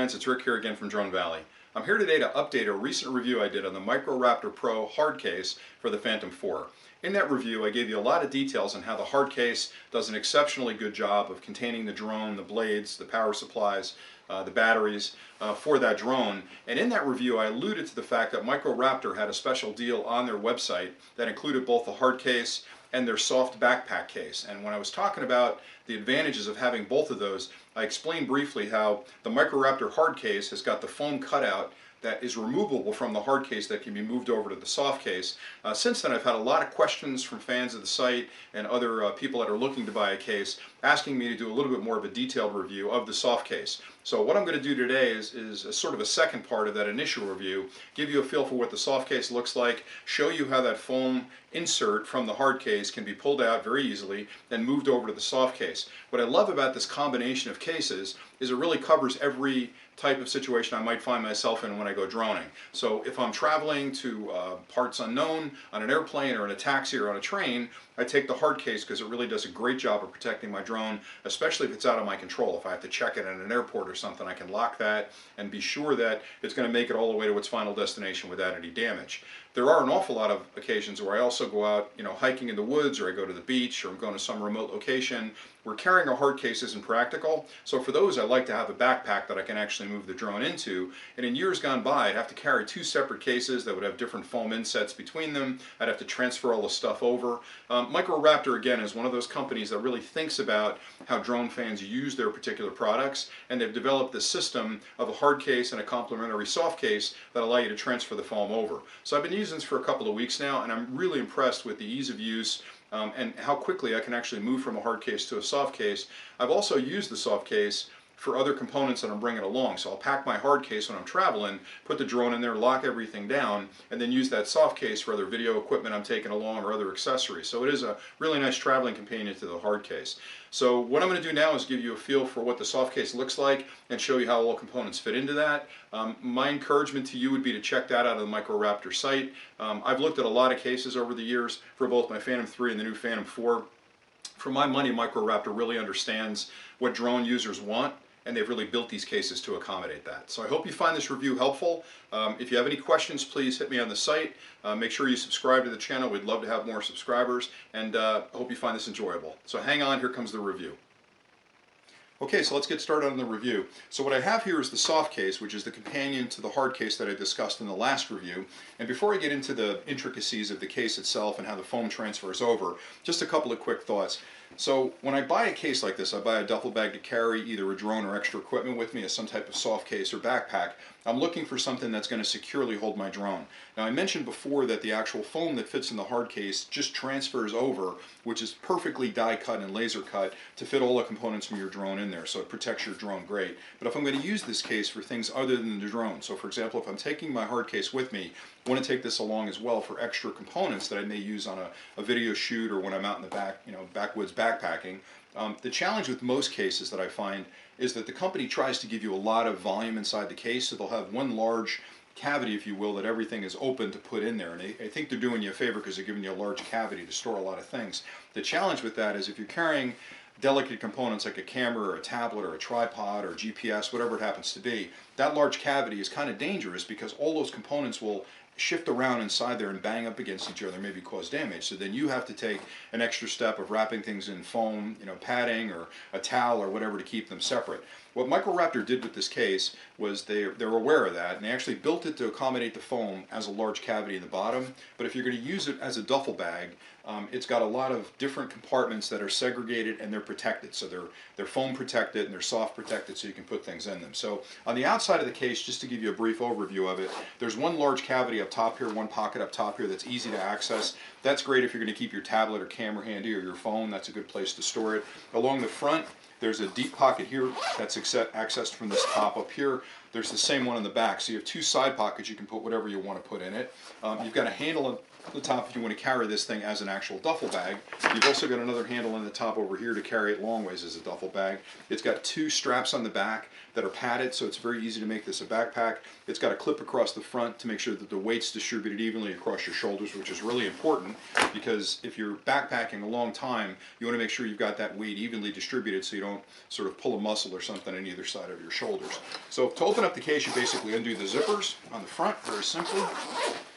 friends, it's Rick here again from Drone Valley. I'm here today to update a recent review I did on the Microraptor Pro hard case for the Phantom 4. In that review I gave you a lot of details on how the hard case does an exceptionally good job of containing the drone, the blades, the power supplies, the batteries for that drone. And in that review I alluded to the fact that Microraptor had a special deal on their website that included both the hard case and their soft backpack case. And when I was talking about the advantages of having both of those, I explained briefly how the Microraptor hard case has got the foam cutout that is removable from the hard case that can be moved over to the soft case. Since then I've had a lot of questions from fans of the site and other people that are looking to buy a case asking me to do a little bit more of a detailed review of the soft case. So what I'm going to do today is a sort of a second part of that initial review, give you a feel for what the soft case looks like, show you how that foam insert from the hard case can be pulled out very easily and moved over to the soft case. What I love about this combination of cases is it really covers every type of situation I might find myself in when I go droning. So if I'm traveling to parts unknown on an airplane or in a taxi or on a train, I take the hard case because it really does a great job of protecting my drone, especially if it's out of my control. If I have to check it at an airport or something, I can lock that and be sure that it's going to make it all the way to its final destination without any damage. There are an awful lot of occasions where I also go out, hiking in the woods, or I go to the beach, or I'm going to some remote location where carrying a hard case isn't practical. So for those, I like to have a backpack that I can actually move the drone into. And in years gone by, I'd have to carry two separate cases that would have different foam insets between them. I'd have to transfer all the stuff over. Microraptor, again, is one of those companies that really thinks about how drone fans use their particular products, and they've developed this system of a hard case and a complementary soft case that allow you to transfer the foam over. So I've been using this for a couple of weeks now, and I'm really impressed with the ease of use and how quickly I can actually move from a hard case to a soft case. I've also used the soft case for other components that I'm bringing along. So I'll pack my hard case when I'm traveling, put the drone in there, lock everything down, and then use that soft case for other video equipment I'm taking along or other accessories. So it is a really nice traveling companion to the hard case. So what I'm going to do now is give you a feel for what the soft case looks like and show you how all components fit into that. My encouragement to you would be to check that out on the Microraptor site. I've looked at a lot of cases over the years for both my Phantom 3 and the new Phantom 4. For my money, Microraptor really understands what drone users want, and they've really built these cases to accommodate that. So I hope you find this review helpful. If you have any questions, please hit me on the site. Make sure you subscribe to the channel. We'd love to have more subscribers, and I hope you find this enjoyable. So hang on, here comes the review. Okay, so let's get started on the review. So what I have here is the soft case, which is the companion to the hard case that I discussed in the last review. And before I get into the intricacies of the case itself and how the foam transfers over, just a couple of quick thoughts. So when I buy a case like this, I buy a duffel bag to carry either a drone or extra equipment with me as some type of soft case or backpack. I'm looking for something that's going to securely hold my drone. Now I mentioned before that the actual foam that fits in the hard case just transfers over, which is perfectly die cut and laser cut to fit all the components from your drone in there, so it protects your drone great. But if I'm going to use this case for things other than the drone, so for example if I'm taking my hard case with me, I want to take this along as well for extra components that I may use on a video shoot or when I'm out in the back, backwoods backpacking. The challenge with most cases that I find is that the company tries to give you a lot of volume inside the case, so they'll have one large cavity, if you will, that everything is open to put in there. And I think they're doing you a favor because they're giving you a large cavity to store a lot of things. The challenge with that is if you're carrying delicate components like a camera or a tablet or a tripod or GPS, whatever it happens to be, that large cavity is kind of dangerous because all those components will shift around inside there and bang up against each other, maybe cause damage. So then you have to take an extra step of wrapping things in foam, padding or a towel or whatever to keep them separate. What Microraptor did with this case was they're aware of that, and they actually built it to accommodate the foam as a large cavity in the bottom. But if you're going to use it as a duffel bag, it's got a lot of different compartments that are segregated and they're protected. So they're foam protected and they're soft protected so you can put things in them. So on the outside of the case, just to give you a brief overview of it, there's one large cavity up top here, one pocket up top here that's easy to access. That's great if you're going to keep your tablet or camera handy or your phone. That's a good place to store it. Along the front, there's a deep pocket here that's accessed from this top up here. There's the same one in the back. So you have two side pockets. You can put whatever you want to put in it. You've got a handle at the top if you want to carry this thing as an actual duffel bag. You've also got another handle in the top over here to carry it long ways as a duffel bag. It's got two straps on the back that are padded, so it's very easy to make this a backpack. It's got a clip across the front to make sure that the weight's distributed evenly across your shoulders, which is really important because if you're backpacking a long time, you want to make sure you've got that weight evenly distributed so you don't sort of pull a muscle or something on either side of your shoulders. So to open open up the case, you basically undo the zippers on the front, very simply.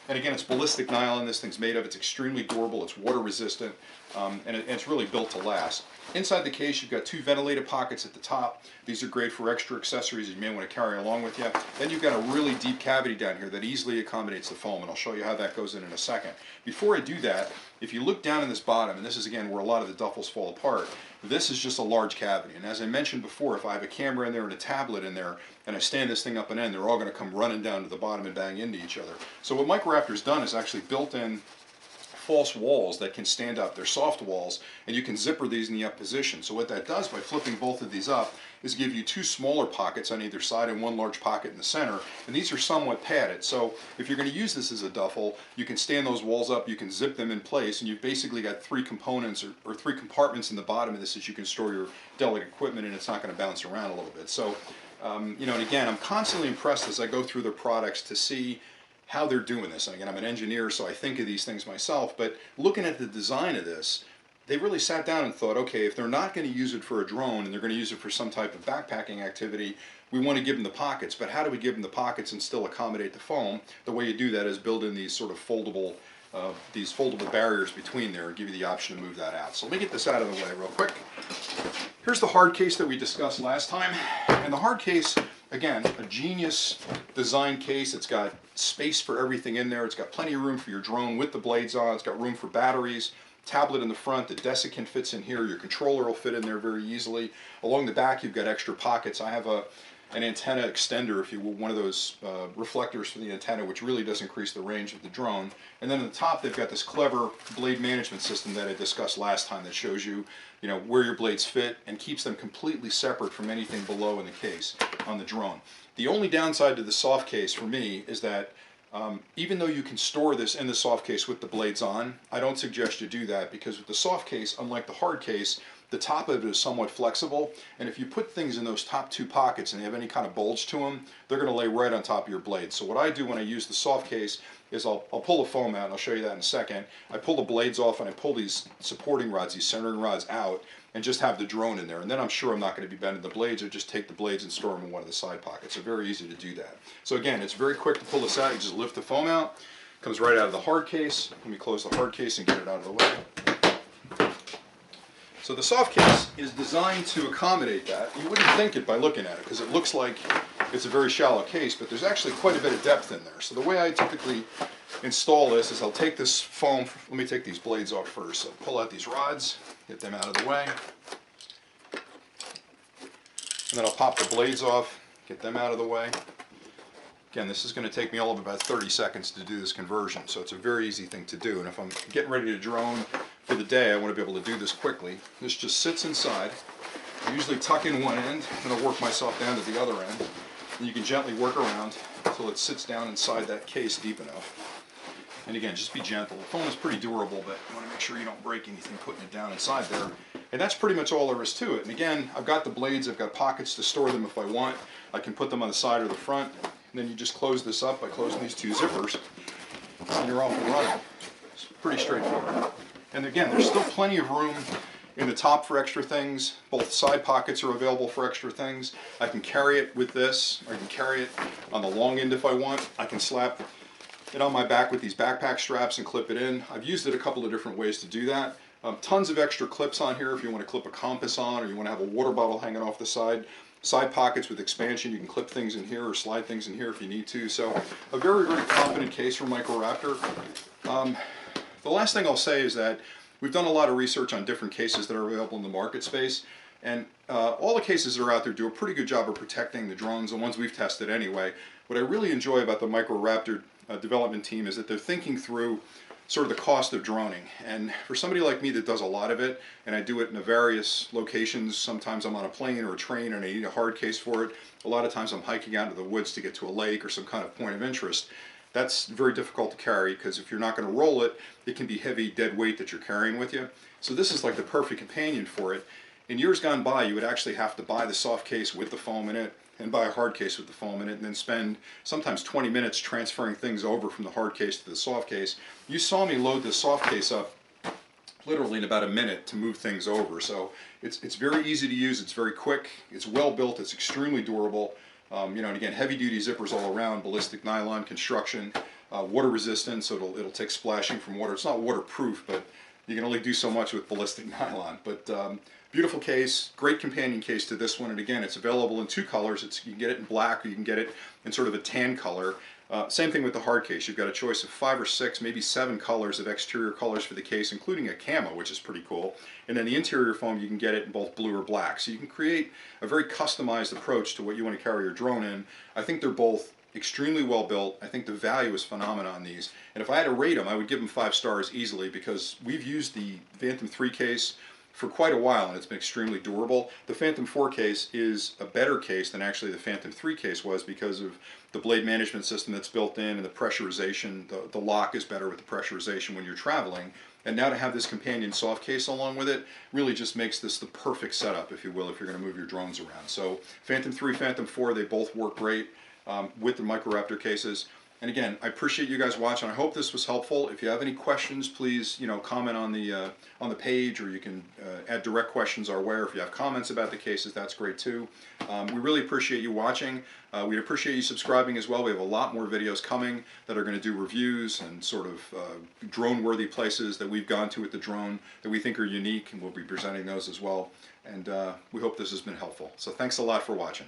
And again, it's ballistic nylon this thing's made of. It's extremely durable, it's water resistant, and it's really built to last. Inside the case, you've got 2 ventilated pockets at the top. These are great for extra accessories you may want to carry along with you. Then you've got a really deep cavity down here that easily accommodates the foam, and I'll show you how that goes in a second. Before I do that, if you look down in this bottom, and this is again where a lot of the duffels fall apart, this is just a large cavity. And as I mentioned before, if I have a camera in there and a tablet in there, and I stand this thing up and end, they're all going to come running down to the bottom and bang into each other. So what Microraptor's done is actually built in false walls that can stand up. They're soft walls, and you can zipper these in the up position. So what that does by flipping both of these up is give you 2 smaller pockets on either side and 1 large pocket in the center, and these are somewhat padded. So if you're going to use this as a duffel, you can stand those walls up, you can zip them in place, and you've basically got 3 components or 3 compartments in the bottom of this that you can store your delicate equipment, and it's not going to bounce around a little bit. So you know, and again, I'm constantly impressed as I go through their products to see how they're doing this. And again, I'm an engineer, so I think of these things myself, but looking at the design of this, they really sat down and thought, okay, if they're not going to use it for a drone and they're going to use it for some type of backpacking activity, we want to give them the pockets, but how do we give them the pockets and still accommodate the foam? The way you do that is build in these sort of foldable barriers between there and give you the option to move that out. So let me get this out of the way real quick. Here's the hard case that we discussed last time, and the hard case, again, a genius design case. It's got space for everything in there. It's got plenty of room for your drone with the blades on. It's got room for batteries, tablet in the front. The desiccant fits in here. Your controller will fit in there very easily. Along the back, you've got extra pockets. I have an antenna extender, if you will, one of those reflectors for the antenna, which really does increase the range of the drone. And then on the top, they've got this clever blade management system that I discussed last time that shows you, you know, where your blades fit and keeps them completely separate from anything below in the case on the drone. The only downside to the soft case for me is that even though you can store this in the soft case with the blades on, I don't suggest you do that, because with the soft case, unlike the hard case, the top of it is somewhat flexible, and if you put things in those top 2 pockets and they have any kind of bulge to them, they're going to lay right on top of your blade. So what I do when I use the soft case is I'll pull the foam out, and I'll show you that in a second. I pull the blades off and I pull these supporting rods, these centering rods out, and just have the drone in there. And then I'm sure I'm not going to be bending the blades, or just take the blades and store them in one of the side pockets. So very easy to do that. So again, it's very quick to pull this out. You just lift the foam out. It comes right out of the hard case. Let me close the hard case and get it out of the way. So the soft case is designed to accommodate that. You wouldn't think it by looking at it, because it looks like it's a very shallow case, but there's actually quite a bit of depth in there. So the way I typically install this is I'll take this foam, let me take these blades off first. So pull out these rods, get them out of the way, and then I'll pop the blades off, get them out of the way. Again, this is going to take me all of about 30 seconds to do this conversion, so it's a very easy thing to do. And if I'm getting ready to drone for the day, I want to be able to do this quickly. This just sits inside. I usually tuck in one end, and I'll work myself down to the other end. And you can gently work around until it sits down inside that case deep enough. And again, just be gentle. The foam is pretty durable, but you want to make sure you don't break anything putting it down inside there. And that's pretty much all there is to it. And again, I've got the blades, I've got pockets to store them if I want. I can put them on the side or the front. And then you just close this up by closing these 2 zippers, and you're off and running. It's pretty straightforward. And again, there's still plenty of room in the top for extra things. Both side pockets are available for extra things. I can carry it with this. I can carry it on the long end if I want. I can slap it on my back with these backpack straps and clip it in. I've used it a couple of different ways to do that. Tons of extra clips on here if you want to clip a compass on, or you want to have a water bottle hanging off the side. Side pockets with expansion, you can clip things in here or slide things in here if you need to. So a very, very competent case from Microraptor. The last thing I'll say is that we've done a lot of research on different cases that are available in the market space, and all the cases that are out there do a pretty good job of protecting the drones, the ones we've tested anyway. What I really enjoy about the Microraptor development team is that they're thinking through sort of the cost of droning. And for somebody like me that does a lot of it, and I do it in various locations, sometimes I'm on a plane or a train and I need a hard case for it. A lot of times I'm hiking out into the woods to get to a lake or some kind of point of interest. That's very difficult to carry, because if you're not going to roll it, it can be heavy, dead weight that you're carrying with you. So this is like the perfect companion for it. In years gone by, you would actually have to buy the soft case with the foam in it, and buy a hard case with the foam in it, and then spend sometimes 20 minutes transferring things over from the hard case to the soft case. You saw me load this soft case up literally in about a minute to move things over. So it's very easy to use, it's very quick, it's well built, it's extremely durable. And again, heavy duty zippers all around, ballistic nylon construction, water resistant, so it'll take splashing from water. It's not waterproof, but you can only do so much with ballistic nylon. But beautiful case, great companion case to this one. And again, it's available in two colors. You can get it in black, or you can get it in sort of a tan color. Same thing with the hard case. You've got a choice of 5 or 6, maybe 7 colors of exterior colors for the case, including a camo, which is pretty cool. And then the interior foam, you can get it in both blue or black. So you can create a very customized approach to what you want to carry your drone in. I think they're both extremely well built. I think the value is phenomenal on these. And if I had to rate them, I would give them 5 stars easily, because we've used the Phantom 3 case for quite a while and it's been extremely durable. The Phantom 4 case is a better case than actually the Phantom 3 case was, because of the blade management system that's built in and the pressurization. The lock is better with the pressurization when you're traveling. And now to have this companion soft case along with it really just makes this the perfect setup, if you will, if you're going to move your drones around. So Phantom 3, Phantom 4, they both work great with the Microraptor cases. And again, I appreciate you guys watching. I hope this was helpful. If you have any questions, please, comment on the page, or you can add direct questions our way. Or if you have comments about the cases, that's great too. We really appreciate you watching. We'd appreciate you subscribing as well. We have a lot more videos coming that are going to do reviews and sort of drone-worthy places that we've gone to with the drone that we think are unique, and we'll be presenting those as well. And we hope this has been helpful. So thanks a lot for watching.